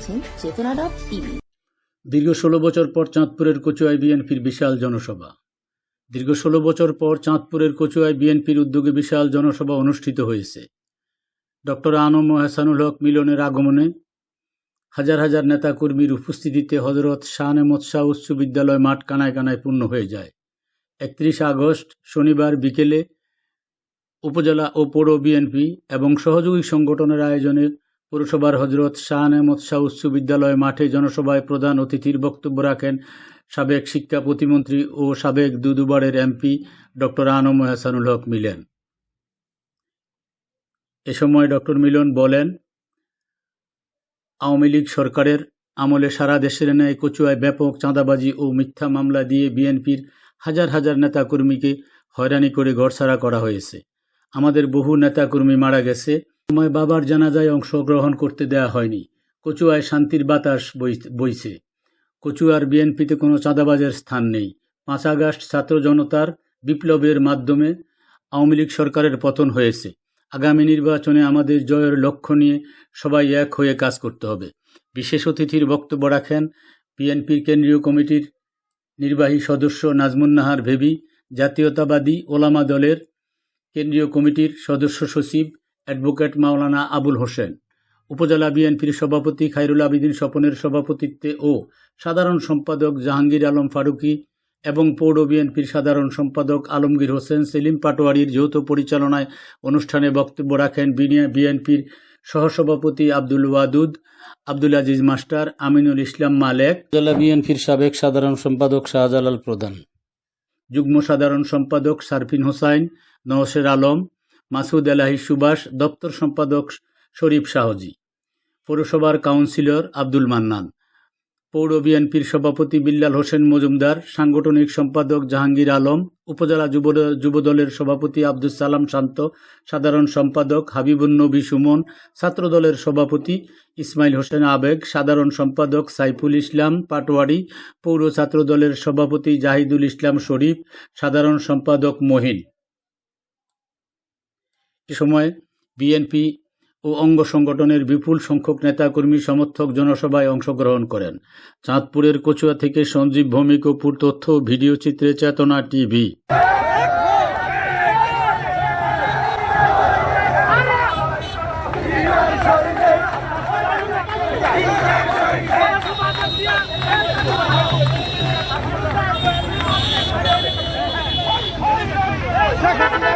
দেখছেন চেতনা.টিভি। দীর্ঘ 16 বছর পর চাঁদপুরের কচুয়ায় বিএনপির বিশাল জনসভা। দীর্ঘ 16 বছর পর চাঁদপুরের কচুয়ায় বিএনপির উদ্যোগে বিশাল জনসভা অনুষ্ঠিত হয়েছে। ডক্টর আনম ও এহসানুল হক মিলনের আগমনে হাজার হাজার নেতাকর্মীর উপস্থিতিতে হযরত শাহ নেমত শাহ উচ্চ বিদ্যালয় মাঠ কানায় কানায় পূর্ণ হয়ে যায়। 31 আগস্ট শনিবার বিকেলে উপজেলা ও পৌর বিএনপি এবং সহযোগী সংগঠনের আয়োজনে পৌরসভার হযরত শাহ নেমত শাহ উচ্চ বিদ্যালয় মাঠে জনসভায় প্রধান অতিথির বক্তব্য রাখেন সাবেক শিক্ষা প্রতিমন্ত্রী ও সাবেক দুবারের এমপি ডক্টর আনম ও এহসানুল হক মিলন। এ সময় ডক্টর মিলন বলেন, আওয়ামী লীগ সরকারের আমলে সারা দেশের ন্যায় কচুয়ায় ব্যাপক চাঁদাবাজি ও মিথ্যা মামলা দিয়ে বিএনপির হাজার হাজার নেতাকর্মীকে হয়রানি করে ঘরছাড়া করা হয়েছে। আমাদের বহু নেতাকর্মী মারা গেছে। সময় বাবার জানাজায় অংশগ্রহণ করতে দেয়া হয়নি। কচুয়ায় শান্তির বাতাস বইছে। কচুয়ার বিএনপিতে কোনো চাঁদাবাজের স্থান নেই। 5 আগস্ট ছাত্র জনতার বিপ্লবের মাধ্যমে আওয়ামী লীগ সরকারের পতন হয়েছে। আগামী নির্বাচনে আমাদের জয়ের লক্ষ্য নিয়ে সবাই এক হয়ে কাজ করতে হবে। বিশেষ অতিথির বক্তব্য রাখেন বিএনপির কেন্দ্রীয় কমিটির নির্বাহী সদস্য নাজমুন নাহার ভেবি, জাতীয়তাবাদী ওলামা দলের কেন্দ্রীয় কমিটির সদস্য সচিব অ্যাডভোকেট মাওলানা আবুল হোসেন, উপজেলা বিএনপির সভাপতি খায়রুল আবিদিন স্বপনের সভাপতিত্বে ও সাধারণ সম্পাদক জাহাঙ্গীর আলম ফারুকী এবং পৌর বিএনপির সাধারণ সম্পাদক আলমগীর হোসেন সেলিম পাটোয়ারির যৌথ পরিচালনায় অনুষ্ঠানে বক্তব্য রাখেন বিএনপির সহসভাপতি আব্দুল ওয়াদুদ, আব্দুল আজিজ মাস্টার, আমিনুল ইসলাম মালেক, জেলা বিএনপির সাবেক সাধারণ সম্পাদক শাহজালাল প্রধান, যুগ্ম সাধারণ সম্পাদক সারফিন হোসাইন, নওশের আলম, মাসুদ এলাহি সুভাষ, দপ্তর সম্পাদক শরীফ শাহজি, পৌরসভার কাউন্সিলর আব্দুল মান্নান, পৌর বিএনপির সভাপতি বিল্লাল হোসেন মজুমদার, সাংগঠনিক সম্পাদক জাহাঙ্গীর আলম, উপজেলা যুবদলের সভাপতি আব্দুল সালাম শান্ত, সাধারণ সম্পাদক হাবিবুন্নবী সুমন, ছাত্রদলের সভাপতি ইসমাইল হোসেন আবেগ, সাধারণ সম্পাদক সাইফুল ইসলাম পাটোয়ারি, পৌর ছাত্রদলের সভাপতি জাহিদুল ইসলাম শরীফ, সাধারণ সম্পাদক মহিন। এ সময় বিএনপি ও অঙ্গ সংগঠনের বিপুল সংখ্যক নেতাকর্মী সমর্থক জনসভায় অংশগ্রহণ করেন। চাঁদপুরের কচুয়া থেকে সঞ্জীব ভৌমিক ও তথ্য ভিডিও চিত্রে চেতনা টিভি। Second